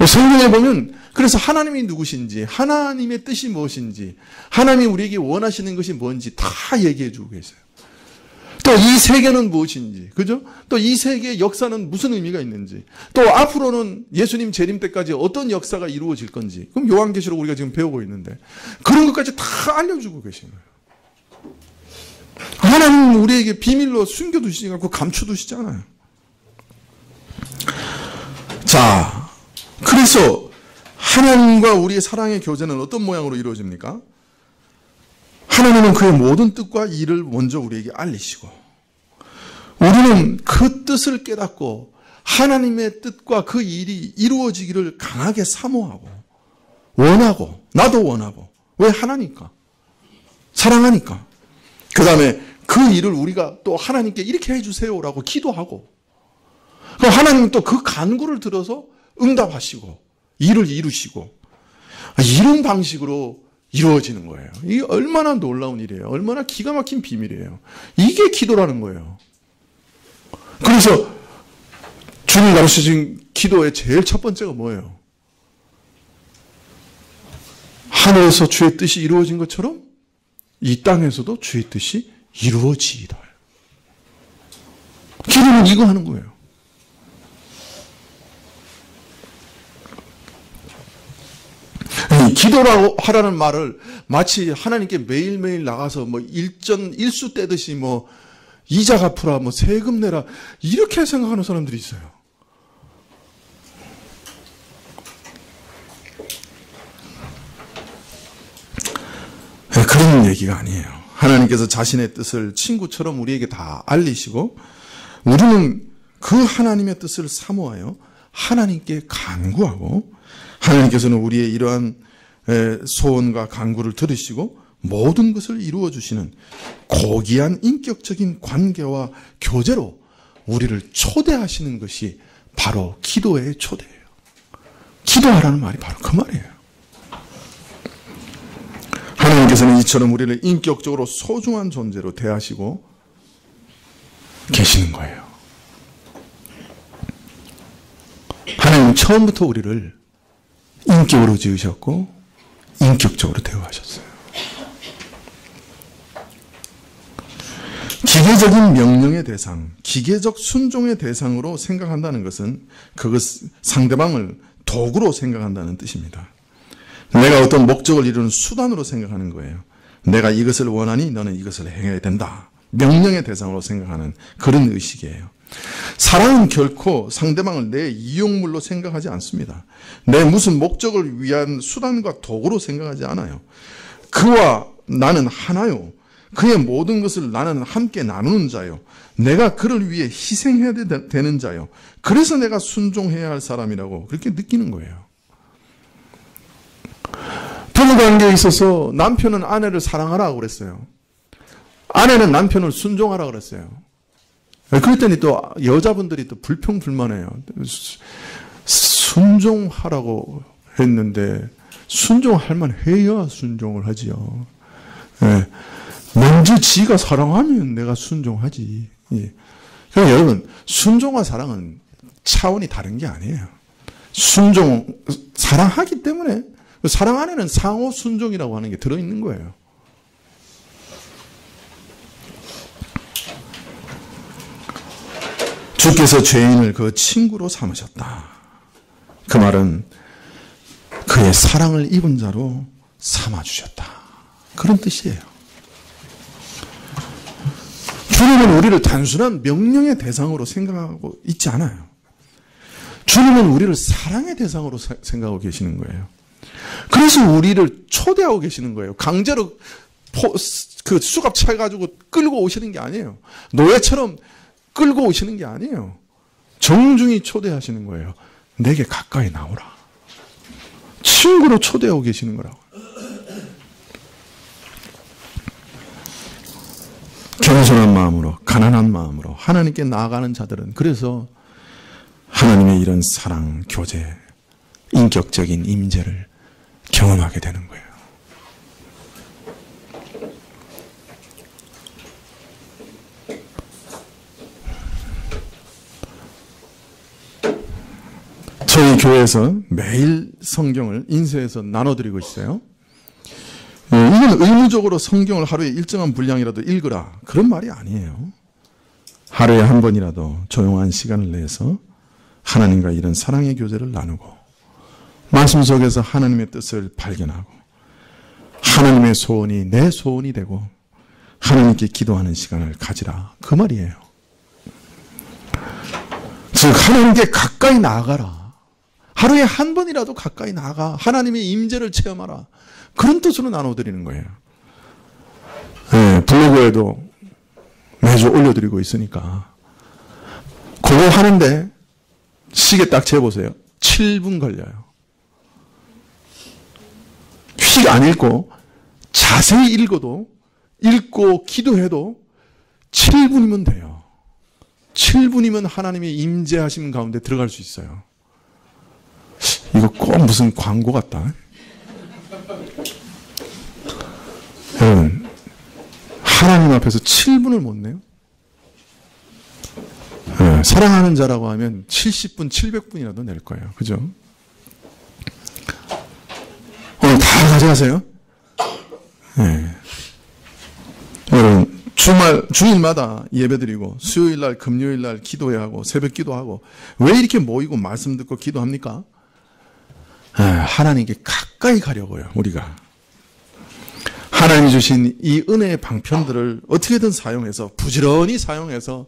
성경에 보면 그래서 하나님이 누구신지, 하나님의 뜻이 무엇인지, 하나님이 우리에게 원하시는 것이 뭔지 다 얘기해 주고 계세요. 또 이 세계는 무엇인지, 그죠? 또 이 세계의 역사는 무슨 의미가 있는지, 또 앞으로는 예수님 재림 때까지 어떤 역사가 이루어질 건지, 그럼 요한계시록 우리가 지금 배우고 있는데 그런 것까지 다 알려주고 계신 거예요. 하나님은 우리에게 비밀로 숨겨두시지 않고 감춰두시지 않아요. 자, 그래서 하나님과 우리의 사랑의 교제는 어떤 모양으로 이루어집니까? 하나님은 그의 모든 뜻과 일을 먼저 우리에게 알리시고 우리는 그 뜻을 깨닫고 하나님의 뜻과 그 일이 이루어지기를 강하게 사모하고 원하고, 나도 원하고. 왜? 하나니까. 사랑하니까. 그 다음에 그 일을 우리가 또 하나님께 이렇게 해주세요라고 기도하고, 그럼 하나님은 또 그 간구를 들어서 응답하시고 일을 이루시고 이런 방식으로 이루어지는 거예요. 이게 얼마나 놀라운 일이에요. 얼마나 기가 막힌 비밀이에요. 이게 기도라는 거예요. 그래서 주님 가르쳐준 기도의 제일 첫 번째가 뭐예요? 하늘에서 주의 뜻이 이루어진 것처럼 이 땅에서도 주의 뜻이 이루어지이다. 기도는 이거 하는 거예요. 기도라고 하라는 말을 마치 하나님께 매일매일 나가서 뭐 일수 떼듯이 뭐 이자 갚으라, 뭐 세금 내라, 이렇게 생각하는 사람들이 있어요. 그런 얘기가 아니에요. 하나님께서 자신의 뜻을 친구처럼 우리에게 다 알리시고 우리는 그 하나님의 뜻을 사모하여 하나님께 간구하고 하나님께서는 우리의 이러한 소원과 간구를 들으시고 모든 것을 이루어 주시는 고귀한 인격적인 관계와 교제로 우리를 초대하시는 것이 바로 기도의 초대예요. 기도하라는 말이 바로 그 말이에요. 하나님께서는 이처럼 우리를 인격적으로 소중한 존재로 대하시고 계시는 거예요. 하나님은 처음부터 우리를 인격으로 지으셨고 인격적으로 대우하셨어요. 기계적인 명령의 대상, 기계적 순종의 대상으로 생각한다는 것은 그것 상대방을 도구로 생각한다는 뜻입니다. 내가 어떤 목적을 이루는 수단으로 생각하는 거예요. 내가 이것을 원하니 너는 이것을 행해야 된다. 명령의 대상으로 생각하는 그런 의식이에요. 사랑은 결코 상대방을 내 이용물로 생각하지 않습니다. 내 무슨 목적을 위한 수단과 도구로 생각하지 않아요. 그와 나는 하나요. 그의 모든 것을 나는 함께 나누는 자요. 내가 그를 위해 희생해야 되는 자요. 그래서 내가 순종해야 할 사람이라고 그렇게 느끼는 거예요. 부부관계에 있어서 남편은 아내를 사랑하라고 그랬어요. 아내는 남편을 순종하라고 그랬어요. 그랬더니 또 여자분들이 또 불평불만해요. 순종하라고 했는데 순종할 만해야 순종을 하지요. 예. 먼저 지가 사랑하면 내가 순종하지. 예. 그러니까 여러분, 순종과 사랑은 차원이 다른 게 아니에요. 사랑하기 때문에 사랑 안에는 상호 순종이라고 하는 게 들어있는 거예요. 주께서 죄인을 그 친구로 삼으셨다. 그 말은 그의 사랑을 입은 자로 삼아주셨다. 그런 뜻이에요. 주님은 우리를 단순한 명령의 대상으로 생각하고 있지 않아요. 주님은 우리를 사랑의 대상으로 생각하고 계시는 거예요. 그래서 우리를 초대하고 계시는 거예요. 강제로 그 수갑 차가지고 끌고 오시는 게 아니에요. 노예처럼 끌고 오시는 게 아니에요. 정중히 초대하시는 거예요. 내게 가까이 나오라. 친구로 초대하고 계시는 거라고. 겸손한 마음으로, 가난한 마음으로 하나님께 나아가는 자들은 그래서 하나님의 이런 사랑, 교제, 인격적인 임재를 경험하게 되는 거예요. 저희 교회에서 매일 성경을 인쇄해서 나눠드리고 있어요. 이건 의무적으로 성경을 하루에 일정한 분량이라도 읽으라 그런 말이 아니에요. 하루에 한 번이라도 조용한 시간을 내서 하나님과 이런 사랑의 교제를 나누고 말씀 속에서 하나님의 뜻을 발견하고 하나님의 소원이 내 소원이 되고 하나님께 기도하는 시간을 가지라 그 말이에요. 즉 하나님께 가까이 나아가라. 하루에 한 번이라도 가까이 나아가 하나님의 임재를 체험하라. 그런 뜻으로 나눠드리는 거예요. 네, 블로그에도 매주 올려드리고 있으니까 그거 하는데 시계 딱 재보세요. 7분 걸려요. 휙 안 읽고 자세히 읽고 기도해도 7분이면 돼요. 7분이면 하나님의 임재하심 가운데 들어갈 수 있어요. 이거 꼭 무슨 광고 같다. 여러분, 하나님 앞에서 7분을 못 내요? 사랑하는 자라고 하면 70분, 700분이라도 낼 거예요. 그죠? 오늘 다 가져가세요. 네. 여러분, 주일마다 예배드리고 수요일날, 금요일날 기도해야 하고 새벽 기도하고 왜 이렇게 모이고 말씀 듣고 기도합니까? 하나님께 가까이 가려고요. 우리가 하나님이 주신 이 은혜의 방편들을 어떻게든 사용해서 부지런히 사용해서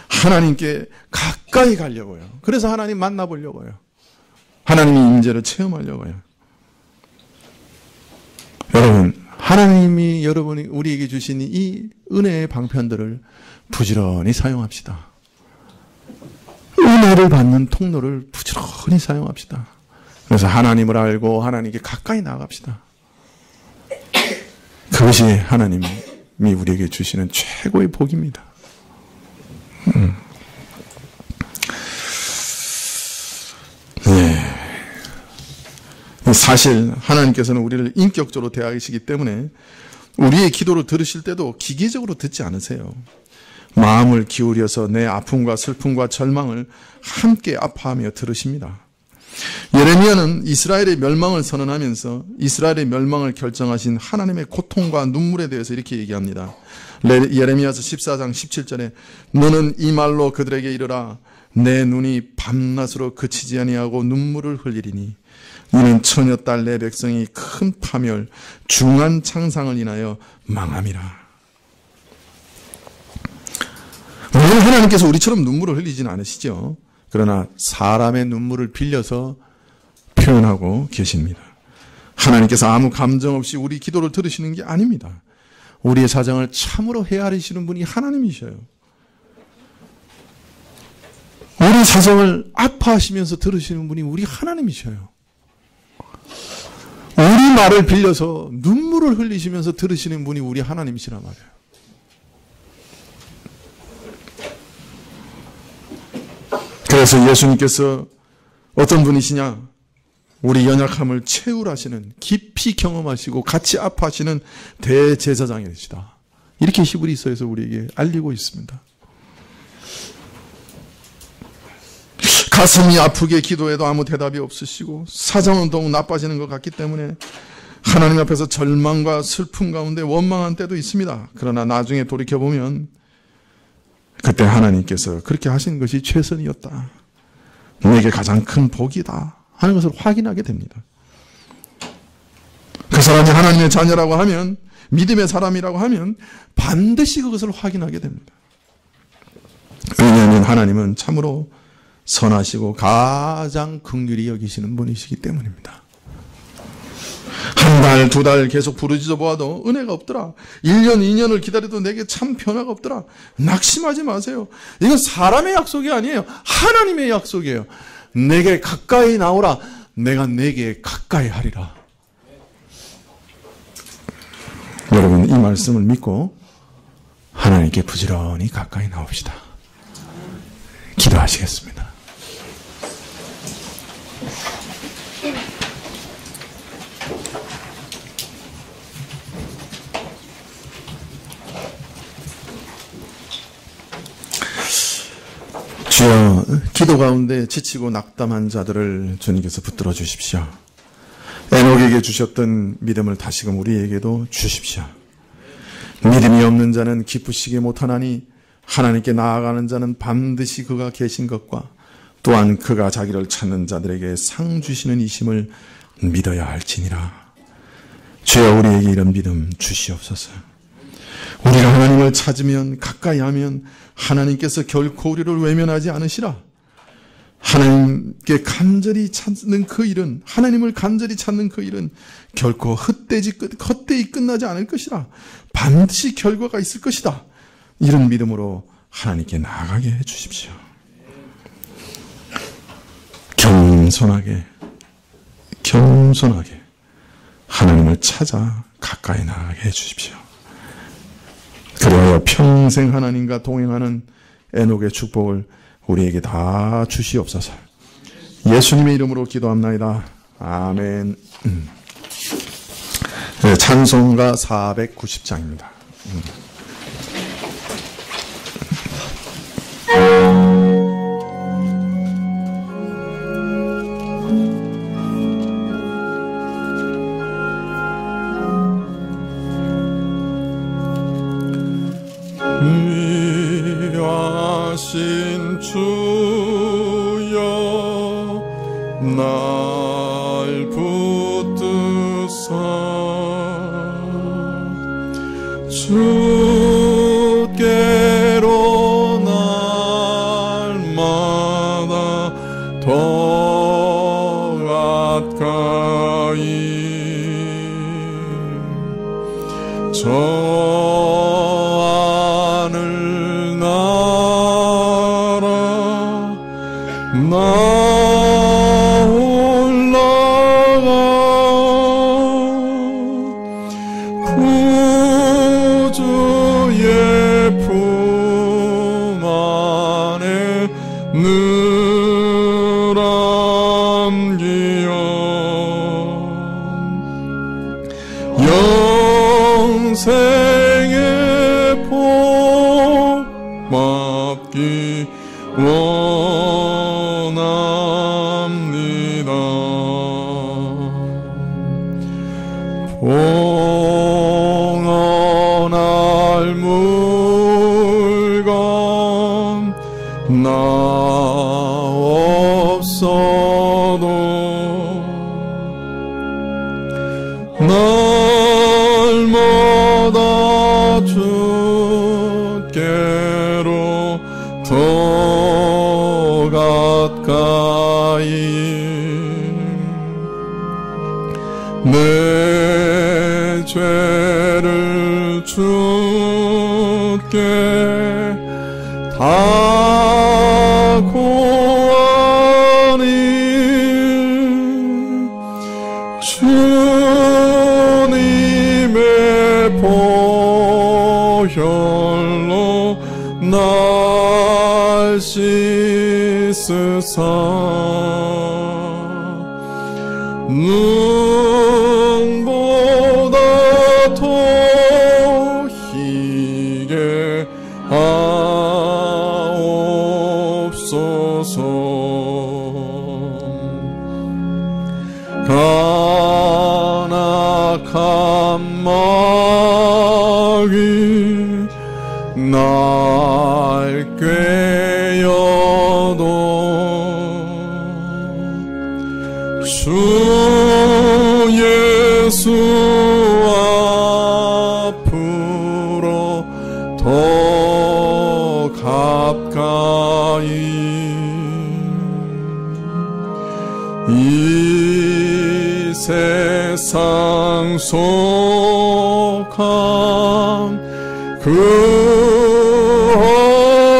하나님께 가까이 가려고요. 그래서 하나님 만나보려고요. 하나님의 임재를 체험하려고요. 여러분, 하나님이 여러분이 우리에게 주신 이 은혜의 방편들을 부지런히 사용합시다. 은혜를 받는 통로를 부지런히 사용합시다. 그래서 하나님을 알고 하나님께 가까이 나아갑시다. 그것이 하나님이 우리에게 주시는 최고의 복입니다. 네. 사실 하나님께서는 우리를 인격적으로 대하시기 때문에 우리의 기도를 들으실 때도 기계적으로 듣지 않으세요. 마음을 기울여서 내 아픔과 슬픔과 절망을 함께 아파하며 들으십니다. 예레미야는 이스라엘의 멸망을 선언하면서 이스라엘의 멸망을 결정하신 하나님의 고통과 눈물에 대해서 이렇게 얘기합니다. 예레미야서 14장 17절에 너는 이 말로 그들에게 이르라 내 눈이 밤낮으로 그치지 아니하고 눈물을 흘리리니 이는 처녀딸 내 백성이 큰 파멸 중한 창상을 인하여 망함이라. 물론 하나님께서 우리처럼 눈물을 흘리지는 않으시죠. 그러나 사람의 눈물을 빌려서 표현하고 계십니다. 하나님께서 아무 감정 없이 우리 기도를 들으시는 게 아닙니다. 우리의 사정을 참으로 헤아리시는 분이 하나님이셔요. 우리 사정을 아파하시면서 들으시는 분이 우리 하나님이셔요. 우리 말을 빌려서 눈물을 흘리시면서 들으시는 분이 우리 하나님이시란 말이에요. 그래서 예수님께서 어떤 분이시냐? 우리 연약함을 채울하시는 깊이 경험하시고 같이 아파하시는 대제사장이시다. 이렇게 히브리서에서 우리에게 알리고 있습니다. 가슴이 아프게 기도해도 아무 대답이 없으시고 사정은 더욱 나빠지는 것 같기 때문에 하나님 앞에서 절망과 슬픔 가운데 원망한 때도 있습니다. 그러나 나중에 돌이켜보면 그때 하나님께서 그렇게 하신 것이 최선이었다. 내게 가장 큰 복이다 하는 것을 확인하게 됩니다. 그 사람이 하나님의 자녀라고 하면 믿음의 사람이라고 하면 반드시 그것을 확인하게 됩니다. 왜냐하면 하나님은 참으로 선하시고 가장 긍휼히 여기시는 분이시기 때문입니다. 한 달, 두 달 계속 부르짖어 보아도 은혜가 없더라. 1년, 2년을 기다려도 내게 참 변화가 없더라. 낙심하지 마세요. 이건 사람의 약속이 아니에요. 하나님의 약속이에요. 내게 가까이 나오라. 내가 내게 가까이 하리라. 여러분, 이 말씀을 믿고 하나님께 부지런히 가까이 나옵시다. 기도하시겠습니다. 주여, 기도 가운데 지치고 낙담한 자들을 주님께서 붙들어 주십시오. 에녹에게 주셨던 믿음을 다시금 우리에게도 주십시오. 믿음이 없는 자는 기쁘시게 못하나니 하나님께 나아가는 자는 반드시 그가 계신 것과 또한 그가 자기를 찾는 자들에게 상 주시는 이심을 믿어야 할지니라. 주여, 우리에게 이런 믿음 주시옵소서. 우리가 하나님을 찾으면 가까이 하면 하나님께서 결코 우리를 외면하지 않으시라. 하나님께 간절히 찾는 그 일은, 하나님을 간절히 찾는 그 일은 결코 헛되이 끝나지 않을 것이라. 반드시 결과가 있을 것이다. 이런 믿음으로 하나님께 나아가게 해주십시오. 겸손하게 하나님을 찾아 가까이 나아가게 해주십시오. 그리하여 평생 하나님과 동행하는 에녹의 축복을 우리에게 다 주시옵소서. 예수님의 이름으로 기도합나이다. 아멘. 찬송가 490장입니다. 위하신 주여 날 붙드사 주께로 날마다 더 가까이 저 하늘 나라 나 올라가 구주의 품 안에 늘 안기어 영생의 복 받기 원합니다. 봉헌할 물건 나 없어도 날마다 주께로 더 가까이 내 죄를 주께 다 고하니 주님의 보혈로 날 씻으사 눈보다 더 희게 하옵소서. 간악한 마귀 날 꾀어도 주 예수 앞으로 더 가까이 이 세상 속한 그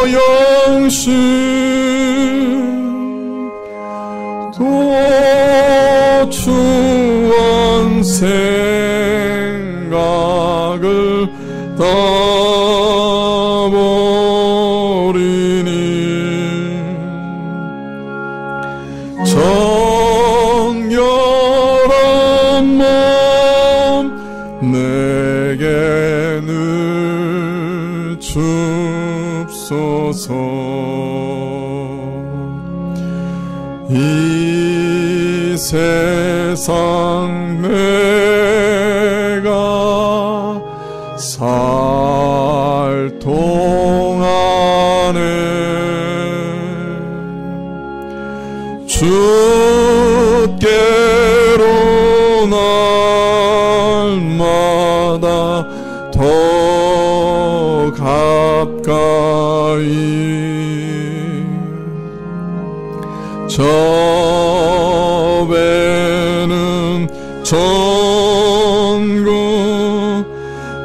허영심 또 추한 생각을 따버리니 정결한 마음 내게 늘 줍소서. 이 세상 내가 살 동안에 주께로 날마다 더 가까이 저 배는 천국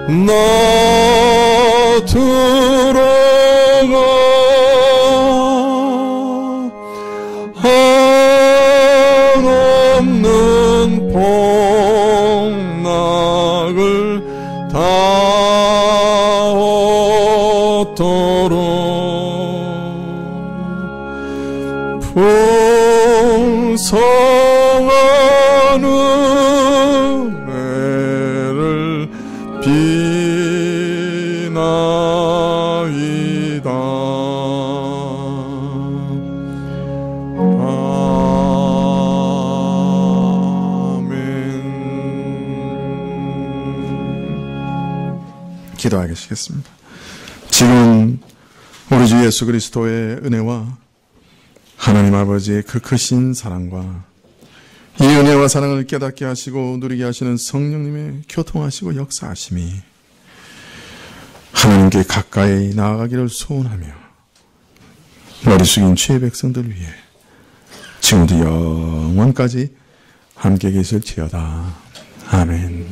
나 들어가 한없는 복락을 다 얻도록 풍성한 은혜를 비나이다. 아멘. 기도하겠습니다. 지금 우리 주 예수 그리스도의 은혜와 하나님 아버지의 그 크신 사랑과 이 은혜와 사랑을 깨닫게 하시고 누리게 하시는 성령님의 교통하시고 역사하심이 하나님께 가까이 나아가기를 소원하며 머리 숙인 주의 백성들 위해 지금도 영원까지 함께 계실지어다. 아멘.